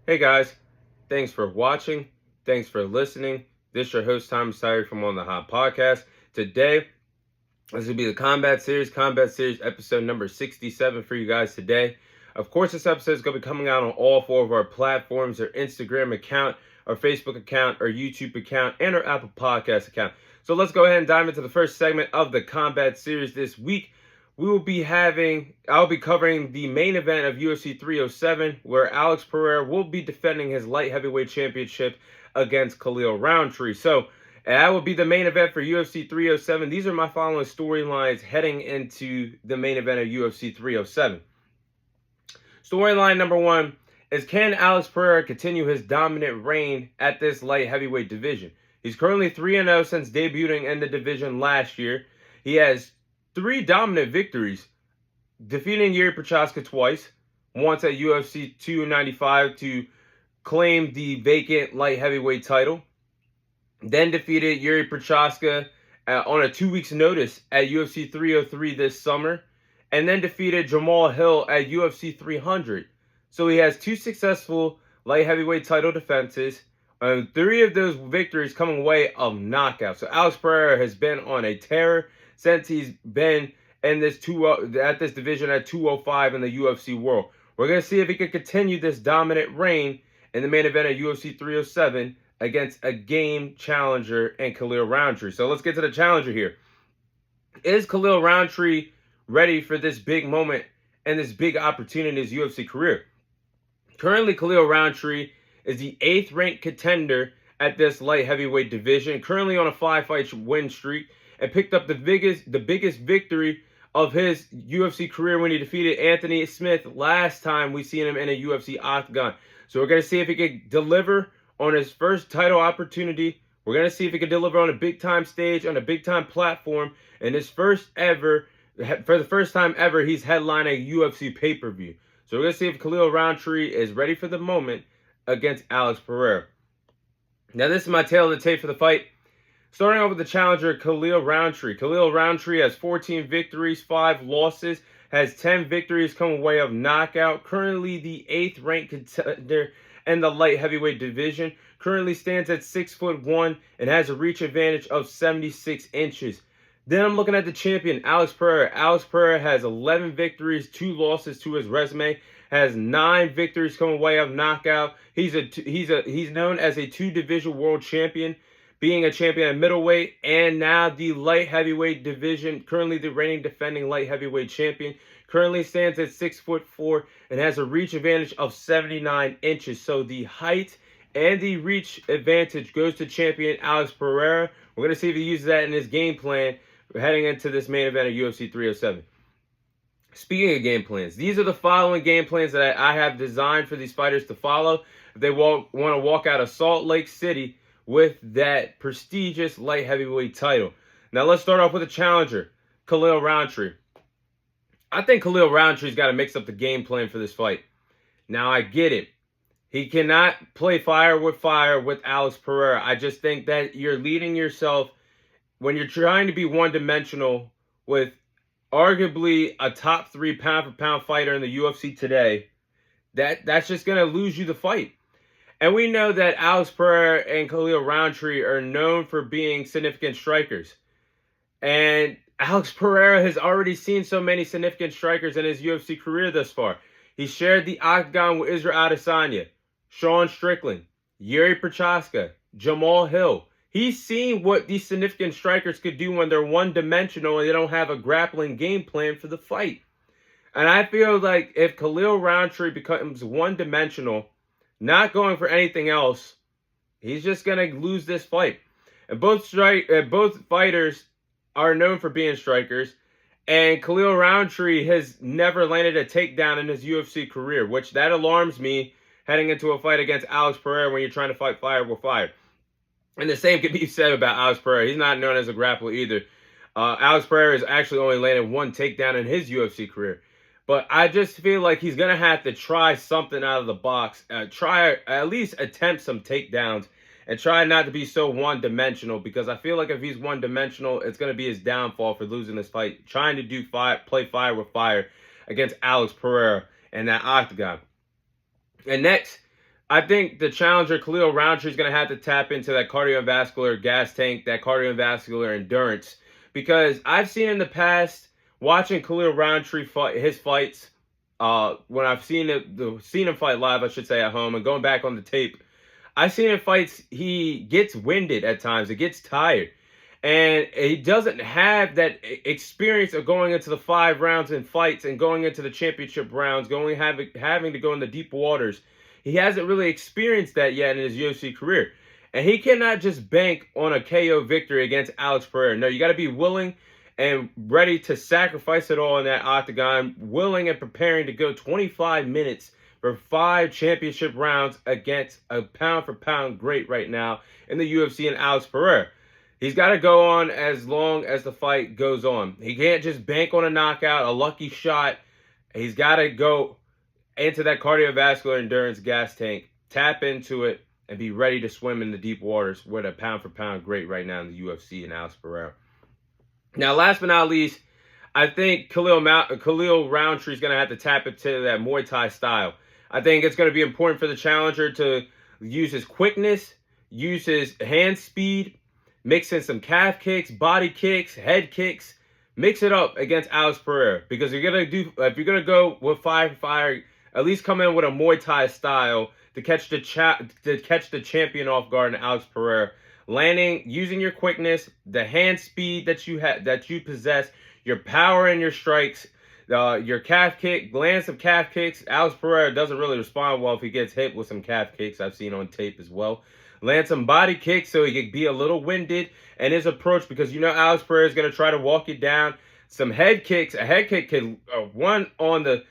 Hey guys, thanks for watching. Thanks for listening. This is your host, Tom Sire from On the Hot Podcast. Today, this will be the Combat Series episode number 67 for you guys today. Of course, this episode is going to be coming out on all four of our platforms, our Instagram account, our Facebook account, our YouTube account, and our Apple Podcast account. So let's go ahead and dive into the first segment of the Combat Series this week. I'll be covering the main event of UFC 307, where Alex Pereira will be defending his light heavyweight championship against Khalil Rountree. So that will be the main event for UFC 307. These are my following storylines heading into the main event of UFC 307. Storyline number one is, can Alex Pereira continue his dominant reign at this light heavyweight division? He's currently 3-0 since debuting in the division last year. He has 3 dominant victories, defeating Yuri Prochazka twice, once at UFC 295 to claim the vacant light heavyweight title, then defeated Yuri Prochazka on a 2 weeks notice at UFC 303 this summer, and then defeated Jamal Hill at UFC 300. So he has 2 successful light heavyweight title defenses, and 3 of those victories coming away of knockouts. So Alex Pereira has been on a tear since he's been in this at this division at 205 in the UFC world. We're going to see if he can continue this dominant reign in the main event of UFC 307 against a game challenger in Khalil Rountree. So let's get to the challenger here. Is Khalil Rountree ready for this big moment and this big opportunity in his UFC career? Currently, Khalil Rountree is the 8th ranked contender at this light heavyweight division, currently on a 5-fight win streak, and picked up the biggest victory of his UFC career when he defeated Anthony Smith last time we seen him in a UFC octagon. So we're going to see if he can deliver on his first title opportunity. We're going to see if he can deliver on a big-time stage, on a big-time platform, and for the first time ever, he's headlining a UFC pay-per-view. So we're going to see if Khalil Rountree is ready for the moment against Alex Pereira. Now, this is my tail of the tape for the fight. Starting off with the challenger, Khalil Rountree. Khalil Rountree has 14 victories, 5 losses, has 10 victories coming away of knockout. Currently the 8th ranked contender in the light heavyweight division. Currently stands at 6'1" and has a reach advantage of 76 inches. Then I'm looking at the champion, Alex Pereira. Alex Pereira has 11 victories, 2 losses to his resume. Has 9 victories coming away of knockout. He's known as a 2-division world champion, being a champion at middleweight and now the light heavyweight division. Currently the reigning defending light heavyweight champion. Currently stands at 6'4" and has a reach advantage of 79 inches. So the height and the reach advantage goes to champion Alex Pereira. We're going to see if he uses that in his game plan heading into this main event of UFC 307. Speaking of game plans, these are the following game plans that I have designed for these fighters to follow if they want to walk out of Salt Lake City with that prestigious light heavyweight title. Now let's start off with a challenger, Khalil Rountree. I think Khalil Rountree's got to mix up the game plan for this fight. Now I get it. He cannot play fire with Alex Pereira. I just think that you're leading yourself when you're trying to be one-dimensional with arguably a top 3 pound-for-pound fighter in the UFC today. That's just going to lose you the fight. And we know that Alex Pereira and Khalil Rountree are known for being significant strikers. And Alex Pereira has already seen so many significant strikers in his UFC career thus far. He shared the octagon with Israel Adesanya, Sean Strickland, Yuri Prochazka, Jamal Hill. He's seen what these significant strikers could do when they're one-dimensional and they don't have a grappling game plan for the fight. And I feel like if Khalil Rountree becomes one-dimensional, not going for anything else, he's just going to lose this fight. And both fighters are known for being strikers. And Khalil Rountree has never landed a takedown in his UFC career, which that alarms me heading into a fight against Alex Pereira when you're trying to fight fire with fire. And the same can be said about Alex Pereira. He's not known as a grappler either. Alex Pereira has actually only landed 1 takedown in his UFC career. But I just feel like he's going to have to try something out of the box. At least attempt some takedowns. And try not to be so one-dimensional. Because I feel like if he's one-dimensional, it's going to be his downfall for losing this fight. Trying to play fire with fire against Alex Pereira in that octagon. And next, I think the challenger, Khalil Rountree, is going to have to tap into that cardiovascular gas tank, that cardiovascular endurance. Because I've seen in the past, watching Khalil Rountree fight his fights, when I've seen him fight live, I should say, at home, and going back on the tape, I've seen in fights, he gets winded at times. It gets tired. And he doesn't have that experience of going into the 5 rounds in fights and going into the championship rounds, having to go in the deep waters. He hasn't really experienced that yet in his UFC career. And he cannot just bank on a KO victory against Alex Pereira. No, you got to be willing and ready to sacrifice it all in that octagon, willing and preparing to go 25 minutes for 5 championship rounds against a pound-for-pound great right now in the UFC and Alex Pereira. He's got to go on as long as the fight goes on. He can't just bank on a knockout, a lucky shot. He's got to go into that cardiovascular endurance gas tank, tap into it, and be ready to swim in the deep waters with a pound-for-pound great right now in the UFC and Alex Pereira. Now, last but not least, I think Khalil Rountree is going to have to tap into that Muay Thai style. I think it's going to be important for the challenger to use his quickness, use his hand speed, mix in some calf kicks, body kicks, head kicks. Mix it up against Alex Pereira, because if you're gonna go with fire, at least come in with a Muay Thai style to catch the champion off guard in Alex Pereira. Using your quickness, the hand speed that you possess, your power and your strikes, your calf kick, land some calf kicks. Alex Pereira doesn't really respond well if he gets hit with some calf kicks. I've seen on tape as well. Land some body kicks so he can be a little winded in his approach, because you know Alex Pereira is going to try to walk you down. Some head kicks. A head kick can one on the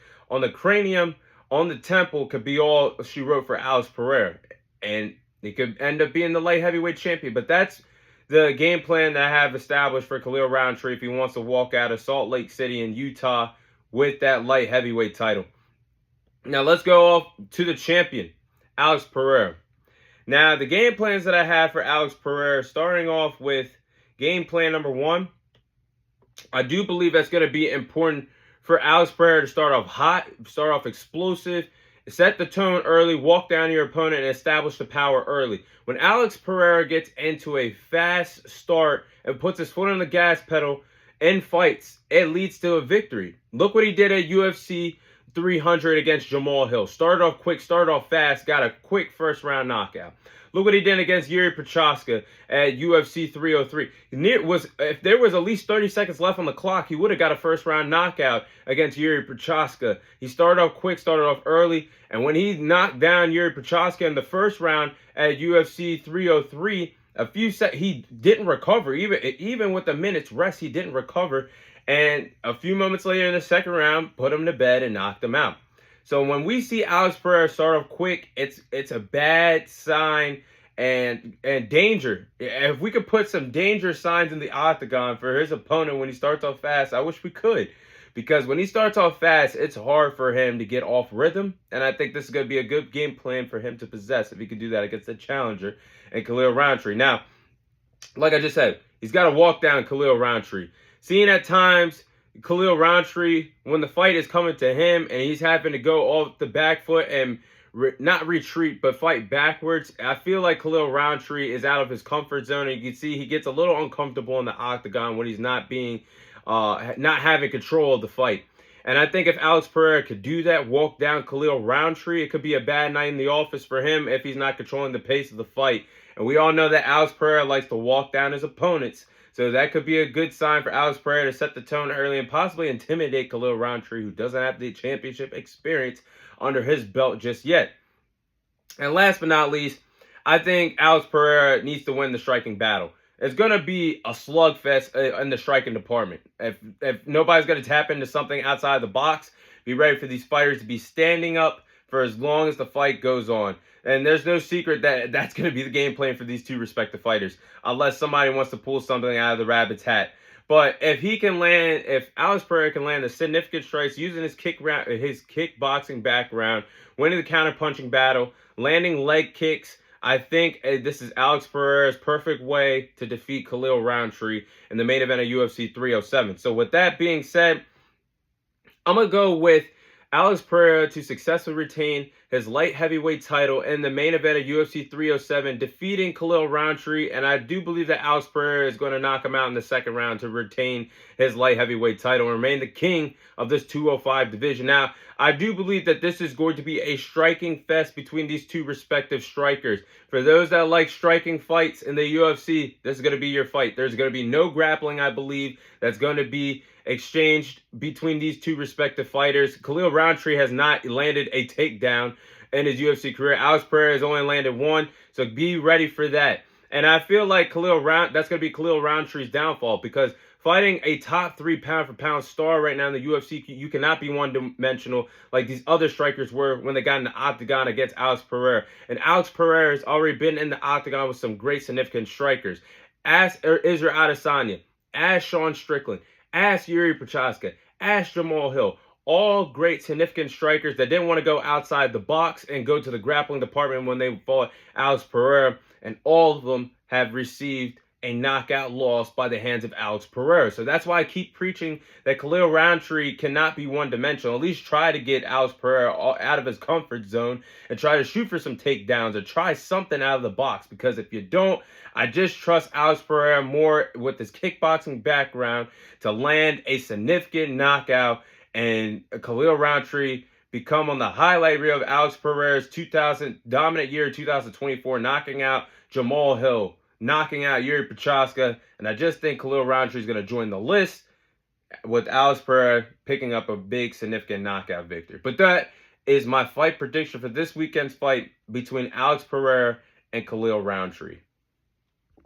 cranium, on the temple, could be all she wrote for Alex Pereira, and he could end up being the light heavyweight champion. But that's the game plan that I have established for Khalil Rountree if he wants to walk out of Salt Lake City in Utah with that light heavyweight title. Now let's go off to the champion, Alex Pereira. Now, the game plans that I have for Alex Pereira, starting off with game plan number 1, I do believe that's going to be important for Alex Pereira to start off hot, start off explosive, set the tone early, walk down your opponent, and establish the power early. When Alex Pereira gets into a fast start and puts his foot on the gas pedal in fights, it leads to a victory. Look what he did at UFC 300 against Jamal Hill. Started off quick, started off fast, got a quick first round knockout. Look what he did against Yuri Prochazka at UFC 303. If there was at least 30 seconds left on the clock, he would have got a first round knockout against Yuri Prochazka. He started off quick, started off early, and when he knocked down Yuri Prochazka in the first round at UFC 303, he didn't recover. Even with the minutes rest, he didn't recover. And a few moments later in the second round, put him to bed and knocked him out. So when we see Alex Pereira start off quick, it's a bad sign and danger. If we could put some danger signs in the octagon for his opponent when he starts off fast, I wish we could. Because when he starts off fast, it's hard for him to get off rhythm. And I think this is going to be a good game plan for him to possess if he could do that against the challenger and Khalil Rountree. Now, like I just said, he's got to walk down Khalil Rountree. Seeing at times Khalil Rountree, when the fight is coming to him and he's having to go off the back foot and not retreat, but fight backwards, I feel like Khalil Rountree is out of his comfort zone. And you can see he gets a little uncomfortable in the octagon when he's not having control of the fight. And I think if Alex Pereira could do that, walk down Khalil Rountree, it could be a bad night in the office for him if he's not controlling the pace of the fight. And we all know that Alex Pereira likes to walk down his opponents. So that could be a good sign for Alex Pereira to set the tone early and possibly intimidate Khalil Rountree, who doesn't have the championship experience under his belt just yet. And last but not least, I think Alex Pereira needs to win the striking battle. It's going to be a slugfest in the striking department. If nobody's going to tap into something outside the box, be ready for these fighters to be standing up for as long as the fight goes on. And there's no secret that that's going to be the game plan for these two respective fighters, unless somebody wants to pull something out of the rabbit's hat. But if Alex Pereira can land a significant strikes using his kickboxing background, winning the counter-punching battle, landing leg kicks, I think this is Alex Pereira's perfect way to defeat Khalil Rountree in the main event of UFC 307. So with that being said, I'm going to go with Alex Pereira to successfully retain his light heavyweight title in the main event of UFC 307, defeating Khalil Rountree. And I do believe that Alex Pereira is going to knock him out in the second round to retain his light heavyweight title and remain the king of this 205 division. Now, I do believe that this is going to be a striking fest between these two respective strikers. For those that like striking fights in the UFC, this is going to be your fight. There's going to be no grappling, I believe, that's going to be exchanged between these two respective fighters. Khalil Rountree has not landed a takedown in his UFC career. Alex Pereira has only landed one, so be ready for that. And I feel like that's going to be Khalil Rountree's downfall, because fighting a top 3 pound-for-pound star right now in the UFC, you cannot be one-dimensional like these other strikers were when they got in the octagon against Alex Pereira. And Alex Pereira has already been in the octagon with some great significant strikers. Ask Israel Adesanya, ask Sean Strickland, ask Yuri Prochazka, ask Jamal Hill. All great significant strikers that didn't want to go outside the box and go to the grappling department when they fought Alex Pereira. And all of them have received a knockout loss by the hands of Alex Pereira. So that's why I keep preaching that Khalil Rountree cannot be one-dimensional. At least try to get Alex Pereira out of his comfort zone and try to shoot for some takedowns or try something out of the box. Because if you don't, I just trust Alex Pereira more with his kickboxing background to land a significant knockout and Khalil Rountree become on the highlight reel of Alex Pereira's dominant year 2024, knocking out Jamal Hill, knocking out Yuri Prochazka. And I just think Khalil Rountree is going to join the list with Alex Pereira picking up a big, significant knockout victory. But that is my fight prediction for this weekend's fight between Alex Pereira and Khalil Rountree.